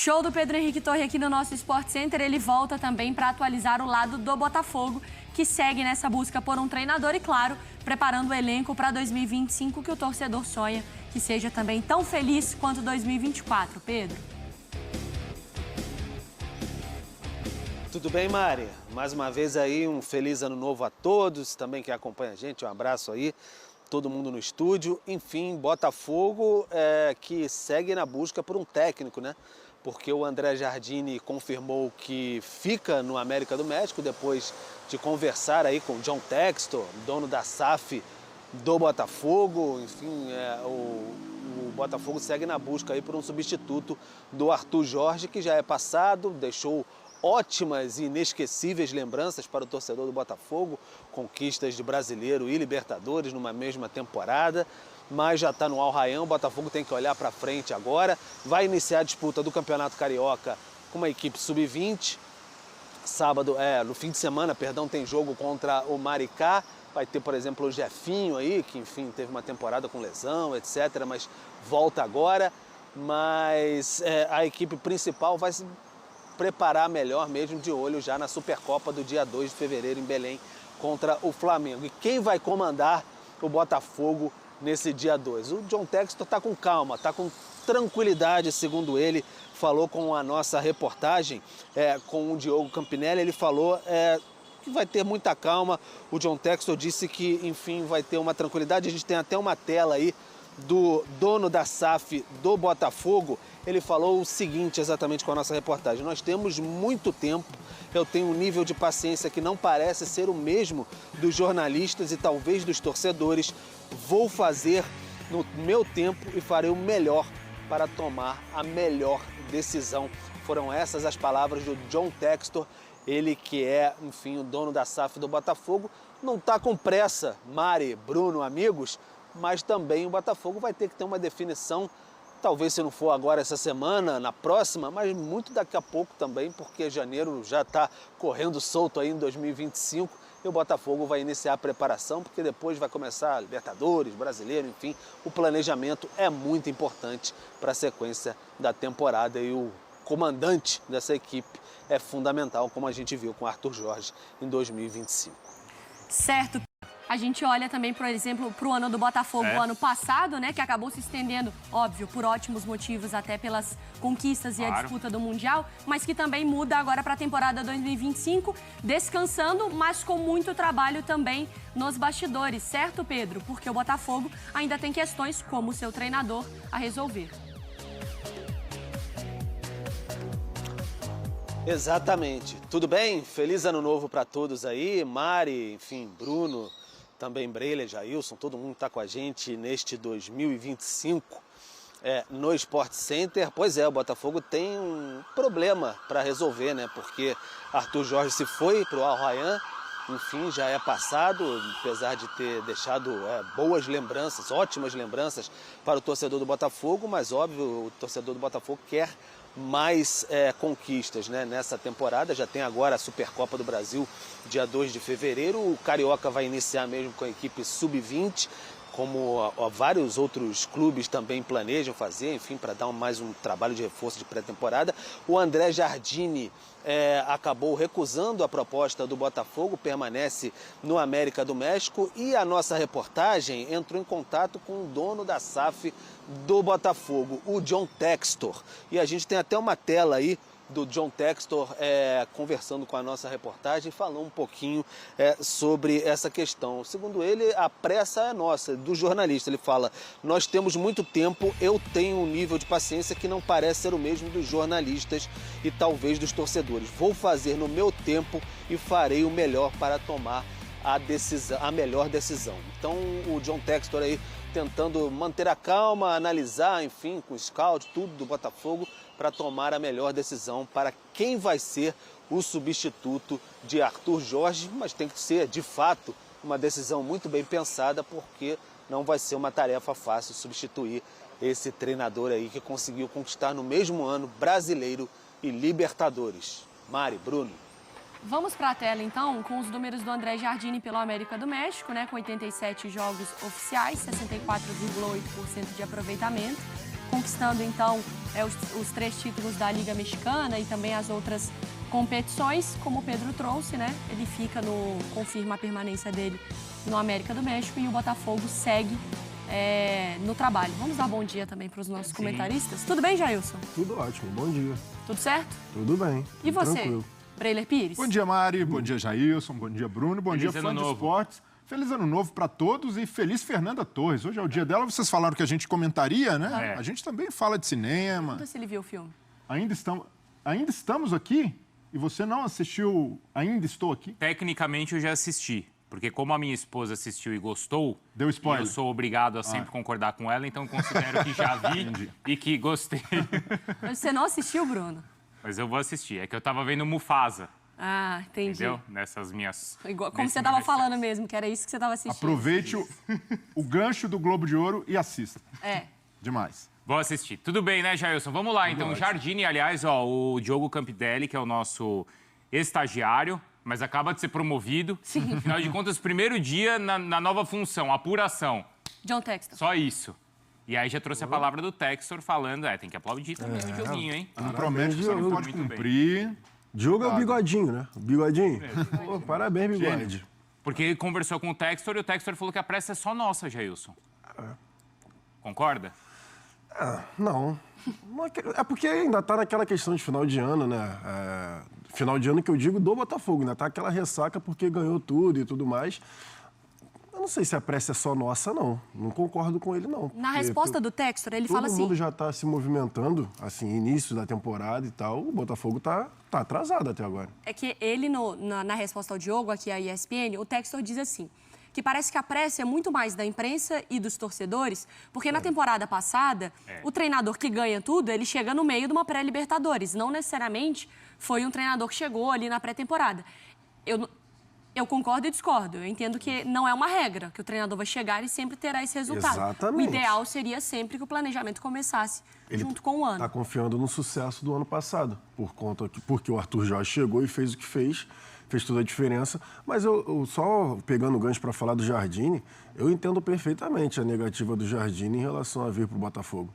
Show do Pedro Henrique Torre aqui no nosso Sport Center. Ele volta também para atualizar o lado do Botafogo, que segue nessa busca por um treinador e, claro, preparando o elenco para 2025, que o torcedor sonha que seja também tão feliz quanto 2024. Pedro. Tudo bem, Mari? Mais uma vez aí, um feliz ano novo a todos, também que acompanha a gente, um abraço aí, todo mundo no estúdio. Enfim, Botafogo que segue na busca por um técnico, né? Porque o André Jardine confirmou que fica no América do México depois de conversar aí com o John Textor, dono da SAF do Botafogo. Enfim, o Botafogo segue na busca aí por um substituto do Arthur Jorge, que já é passado, deixou ótimas e inesquecíveis lembranças para o torcedor do Botafogo, conquistas de Brasileiro e Libertadores numa mesma temporada, mas já está no Al Rayyan. O Botafogo tem que olhar para frente agora, vai iniciar a disputa do Campeonato Carioca com uma equipe sub-20, no fim de semana, tem jogo contra o Maricá, vai ter, por exemplo, o Jefinho aí, que enfim teve uma temporada com lesão, etc., mas volta agora, mas a equipe principal vai se preparar melhor mesmo, de olho já na Supercopa do dia 2 de fevereiro em Belém contra o Flamengo. E quem vai comandar o Botafogo nesse dia 2? O John Textor está com calma, está com tranquilidade, segundo ele, falou com a nossa reportagem, com o Diogo Campinelli, ele falou que vai ter muita calma. O John Textor disse que, enfim, vai ter uma tranquilidade. A gente tem até uma tela aí do dono da SAF do Botafogo. Ele falou o seguinte exatamente com a nossa reportagem: nós temos muito tempo, eu tenho um nível de paciência que não parece ser o mesmo dos jornalistas e talvez dos torcedores. Vou fazer no meu tempo e farei o melhor para tomar a melhor decisão. Foram essas as palavras do John Textor, ele que é, enfim, o dono da SAF do Botafogo. Não está com pressa, Mari, Bruno, amigos, mas também o Botafogo vai ter que ter uma definição, talvez se não for agora essa semana, na próxima, mas muito daqui a pouco também, porque janeiro já está correndo solto aí em 2025 e o Botafogo vai iniciar a preparação, porque depois vai começar Libertadores, Brasileiro, enfim, o planejamento é muito importante para a sequência da temporada e o comandante dessa equipe é fundamental, como a gente viu com Arthur Jorge em 2025. Certo. A gente olha também, por exemplo, para o ano do Botafogo, o ano passado, né, que acabou se estendendo, óbvio, por ótimos motivos, até pelas conquistas e a disputa do Mundial, mas que também muda agora para a temporada 2025, descansando, mas com muito trabalho também nos bastidores, certo, Pedro? Porque o Botafogo ainda tem questões como o seu treinador a resolver. Exatamente. Tudo bem? Feliz ano novo para todos aí, Mari, enfim, Bruno, também Breila, Jailson, todo mundo está com a gente neste 2025 no Sport Center. Pois é, o Botafogo tem um problema para resolver, né? Porque Arthur Jorge se foi para o Al Rayyan, enfim, já é passado, apesar de ter deixado boas lembranças, ótimas lembranças para o torcedor do Botafogo, mas óbvio, o torcedor do Botafogo quer mais conquistas, né, nessa temporada. Já tem agora a Supercopa do Brasil, dia 2 de fevereiro. O Carioca vai iniciar mesmo com a equipe sub-20, como vários outros clubes também planejam fazer, enfim, para dar mais um trabalho de reforço de pré-temporada. O André Jardine acabou recusando a proposta do Botafogo, permanece no América do México, e a nossa reportagem entrou em contato com o dono da SAF do Botafogo, o John Textor. E a gente tem até uma tela aí do John Textor conversando com a nossa reportagem, falou um pouquinho sobre essa questão. Segundo ele, a pressa é nossa, do jornalista. Ele fala: nós temos muito tempo, eu tenho um nível de paciência que não parece ser o mesmo dos jornalistas e talvez dos torcedores. Vou fazer no meu tempo e farei o melhor para tomar a melhor decisão. Então o John Textor aí tentando manter a calma, analisar, enfim, com o scout, tudo do Botafogo, para tomar a melhor decisão para quem vai ser o substituto de Arthur Jorge, mas tem que ser, de fato, uma decisão muito bem pensada, porque não vai ser uma tarefa fácil substituir esse treinador aí que conseguiu conquistar no mesmo ano Brasileiro e Libertadores. Mari, Bruno. Vamos para a tela, então, com os números do André Jardine pelo América do México, né, com 87 jogos oficiais, 64,8% de aproveitamento. conquistando, então, os 3 títulos da Liga Mexicana e também as outras competições, como o Pedro trouxe, né? Ele confirma a permanência dele no América do México e o Botafogo segue no trabalho. Vamos dar bom dia também para os nossos comentaristas. Tudo bem, Jailson? Tudo ótimo, bom dia. Tudo certo? Tudo bem. E você, tranquilo. Breiler Pires? Bom dia, Mari. Bom dia, Jailson. Bom dia, Bruno. Bom dia, fã de esportes. Feliz ano novo para todos e feliz Fernanda Torres. Hoje é o dia dela. Vocês falaram que a gente comentaria, né? A gente também fala de cinema. Pergunta se ele viu o filme. Ainda estamos aqui? E você não assistiu Ainda Estou Aqui? Tecnicamente eu já assisti. Porque como a minha esposa assistiu e gostou, deu spoiler. Eu sou obrigado a sempre concordar com ela, então considero que já vi e que gostei. Você não assistiu, Bruno? Mas eu vou assistir. É que eu tava vendo Mufasa. Ah, entendi. Entendeu? Nessas minhas... Como você estava falando mesmo, que era isso que você estava assistindo. Aproveite o gancho do Globo de Ouro e assista. Demais. Vou assistir. Tudo bem, né, Jailson? Vamos lá, então. Jardine, aliás, o Diogo Campitelli, que é o nosso estagiário, mas acaba de ser promovido. Sim. Afinal de contas, primeiro dia na nova função, apuração. John Textor. Só isso. E aí já trouxe a palavra do Textor falando, tem que aplaudir também o Dioguinho, hein? Não promete que você não pode cumprir. Diogo é o bigodinho, né? O bigodinho. Pô, parabéns, bigode. Porque ele conversou com o Textor e o Textor falou que a pressa é só nossa, Jailson. Concorda? Não. É porque ainda tá naquela questão de final de ano, né? Final de ano que eu digo do Botafogo, ainda tá aquela ressaca porque ganhou tudo e tudo mais. Eu não sei se a pressa é só nossa, não. Não concordo com ele, não. Na resposta do Textor, ele fala assim... Todo mundo já tá se movimentando, assim, início da temporada e tal. O Botafogo tá atrasado até agora. É que ele, na resposta ao Diogo, aqui à ESPN, o Textor diz assim, que parece que a pressa é muito mais da imprensa e dos torcedores, porque na temporada passada, o treinador que ganha tudo, ele chega no meio de uma pré-Libertadores. Não necessariamente foi um treinador que chegou ali na pré-temporada. Eu concordo e discordo. Eu entendo que não é uma regra, que o treinador vai chegar e sempre terá esse resultado. Exatamente. O ideal seria sempre que o planejamento começasse junto com o ano. Ele está confiando no sucesso do ano passado, porque o Arthur Jorge chegou e fez o que fez toda a diferença. Mas eu só pegando o gancho para falar do Jardine, eu entendo perfeitamente a negativa do Jardine em relação a vir para o Botafogo.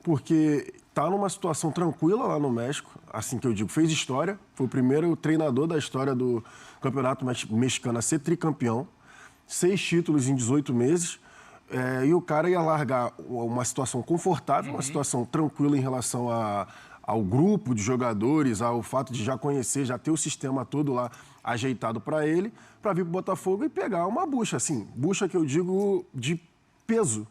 Porque está numa situação tranquila lá no México, assim que eu digo, fez história, foi o primeiro treinador da história do Campeonato Mexicano a ser tricampeão, 6 títulos em 18 meses, e o cara ia largar uma situação confortável, uma situação tranquila em relação ao grupo de jogadores, ao fato de já conhecer, já ter o sistema todo lá ajeitado para ele, para vir para o Botafogo e pegar uma bucha, assim, bucha que eu digo de peso.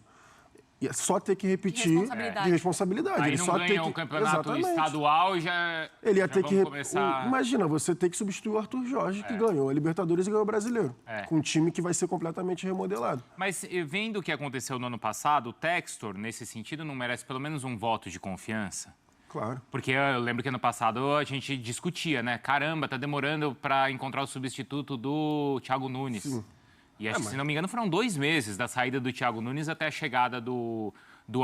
E só ter que repetir de responsabilidade. Aí ele não só ganha um campeonato estadual e já... Ele ia ter que... começar... Imagina, você ter que substituir o Arthur Jorge, que ganhou a Libertadores e ganhou o Brasileiro. Com um time que vai ser completamente remodelado. Mas vendo o que aconteceu no ano passado, o Textor, nesse sentido, não merece pelo menos um voto de confiança? Claro. Porque eu lembro que ano passado a gente discutia, né? Caramba, tá demorando para encontrar o substituto do Thiago Nunes. Sim. E acho que, se não me engano, foram 2 meses da saída do Thiago Nunes até a chegada do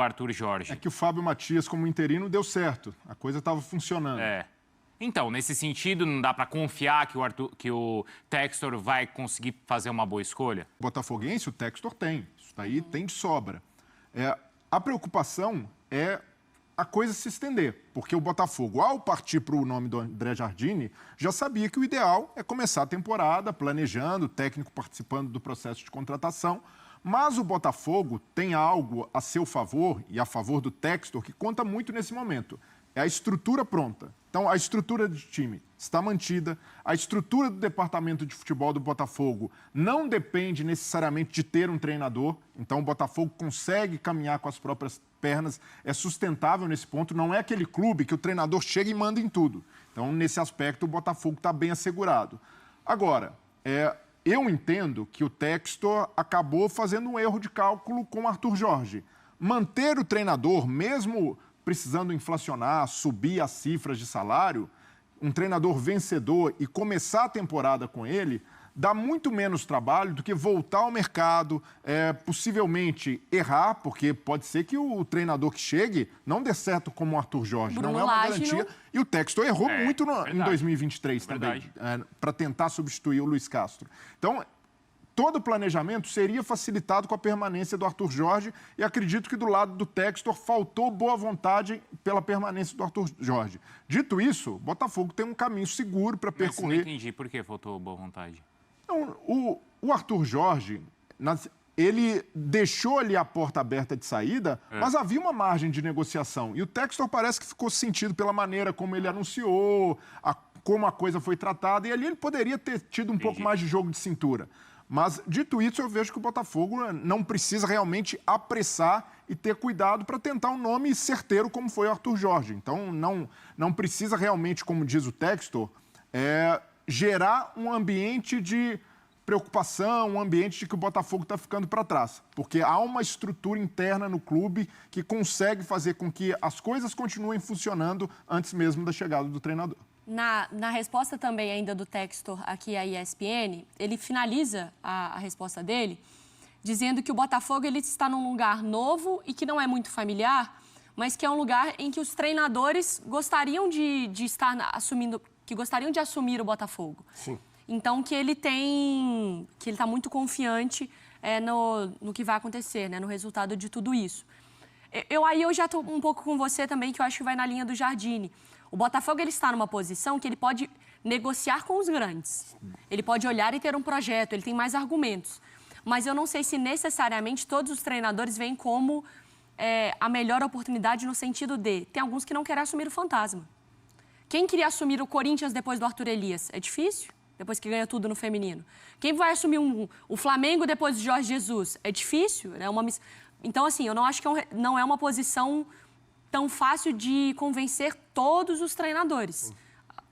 Arthur Jorge. É que o Fábio Matias, como interino, deu certo. A coisa estava funcionando. Então, nesse sentido, não dá para confiar que o Textor vai conseguir fazer uma boa escolha? O botafoguense, o Textor tem. Isso daí tem de sobra. A preocupação é a coisa se estender, porque o Botafogo, ao partir para o nome do André Jardine, já sabia que o ideal é começar a temporada planejando, o técnico participando do processo de contratação, mas o Botafogo tem algo a seu favor e a favor do Textor que conta muito nesse momento, é a estrutura pronta. Então, a estrutura de time está mantida, a estrutura do departamento de futebol do Botafogo não depende necessariamente de ter um treinador, então o Botafogo consegue caminhar com as próprias pernas, é sustentável nesse ponto, não é aquele clube que o treinador chega e manda em tudo. Então, nesse aspecto, o Botafogo está bem assegurado. Agora, eu entendo que o Textor acabou fazendo um erro de cálculo com o Arthur Jorge. Manter o treinador, mesmo precisando inflacionar, subir as cifras de salário, um treinador vencedor e começar a temporada com ele, dá muito menos trabalho do que voltar ao mercado, possivelmente errar, porque pode ser que o treinador que chegue não dê certo como o Arthur Jorge, Bruno não é uma Lage, garantia. E o Textor errou muito em 2023 também, para tentar substituir o Luiz Castro. Então, todo o planejamento seria facilitado com a permanência do Arthur Jorge e acredito que do lado do Textor faltou boa vontade pela permanência do Arthur Jorge. Dito isso, o Botafogo tem um caminho seguro para percorrer. Não entendi por que faltou boa vontade. Então, o Arthur Jorge, ele deixou ali a porta aberta de saída, mas havia uma margem de negociação. E o Textor parece que ficou sentido pela maneira como ele anunciou, como a coisa foi tratada, e ali ele poderia ter tido um pouco mais de jogo de cintura. Mas, dito isso, eu vejo que o Botafogo não precisa realmente apressar e ter cuidado para tentar um nome certeiro como foi o Arthur Jorge. Então, não precisa realmente, como diz o Textor, gerar um ambiente de preocupação, um ambiente de que o Botafogo está ficando para trás. Porque há uma estrutura interna no clube que consegue fazer com que as coisas continuem funcionando antes mesmo da chegada do treinador. Na resposta também ainda do Textor aqui à ESPN, ele finaliza a resposta dele dizendo que o Botafogo ele está num lugar novo e que não é muito familiar, mas que é um lugar em que os treinadores gostariam de estar assumindo, que gostariam de assumir o Botafogo. Sim. Então que ele está muito confiante no que vai acontecer, né, no resultado de tudo isso. Eu já estou um pouco com você também, que eu acho que vai na linha do Jardine. O Botafogo ele está numa posição que ele pode negociar com os grandes. Ele pode olhar e ter um projeto, ele tem mais argumentos. Mas eu não sei se necessariamente todos os treinadores veem como a melhor oportunidade no sentido de... Tem alguns que não querem assumir o fantasma. Quem queria assumir o Corinthians depois do Arthur Elias? É difícil, depois que ganha tudo no feminino. Quem vai assumir o Flamengo depois de Jorge Jesus? É difícil, né? Então, assim, eu não acho que não é uma posição tão fácil de convencer todos os treinadores.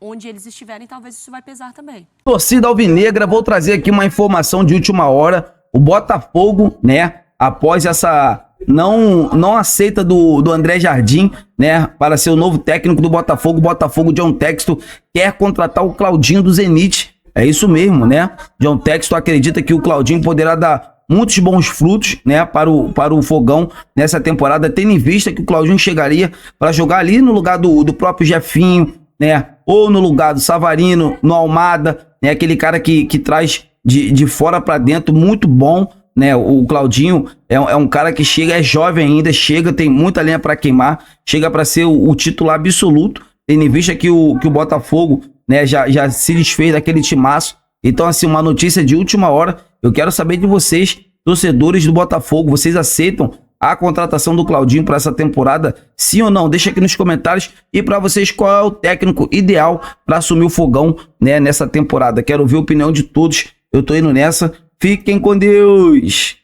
Onde eles estiverem, talvez isso vai pesar também. Torcida alvinegra, vou trazer aqui uma informação de última hora. O Botafogo, né, após essa não aceita do André Jardim, né, para ser o novo técnico do Botafogo, o Botafogo, John Textor, quer contratar o Claudinho do Zenit. É isso mesmo, né? John Textor acredita que o Claudinho poderá dar muitos bons frutos, né, para o Fogão nessa temporada, tendo em vista que o Claudinho chegaria para jogar ali no lugar do próprio Jefinho, né, ou no lugar do Savarino, no Almada, né, aquele cara que traz de fora para dentro, muito bom, né? O Claudinho é um cara que chega, é jovem ainda, tem muita lenha para queimar, chega para ser o titular absoluto, tendo em vista que o Botafogo, né, já se desfez daquele timaço. Então, assim, uma notícia de última hora. Eu quero saber de vocês, torcedores do Botafogo, vocês aceitam a contratação do Claudinho para essa temporada? Sim ou não? Deixa aqui nos comentários. E para vocês, qual é o técnico ideal para assumir o Fogão, né, nessa temporada? Quero ouvir a opinião de todos. Eu tô indo nessa. Fiquem com Deus!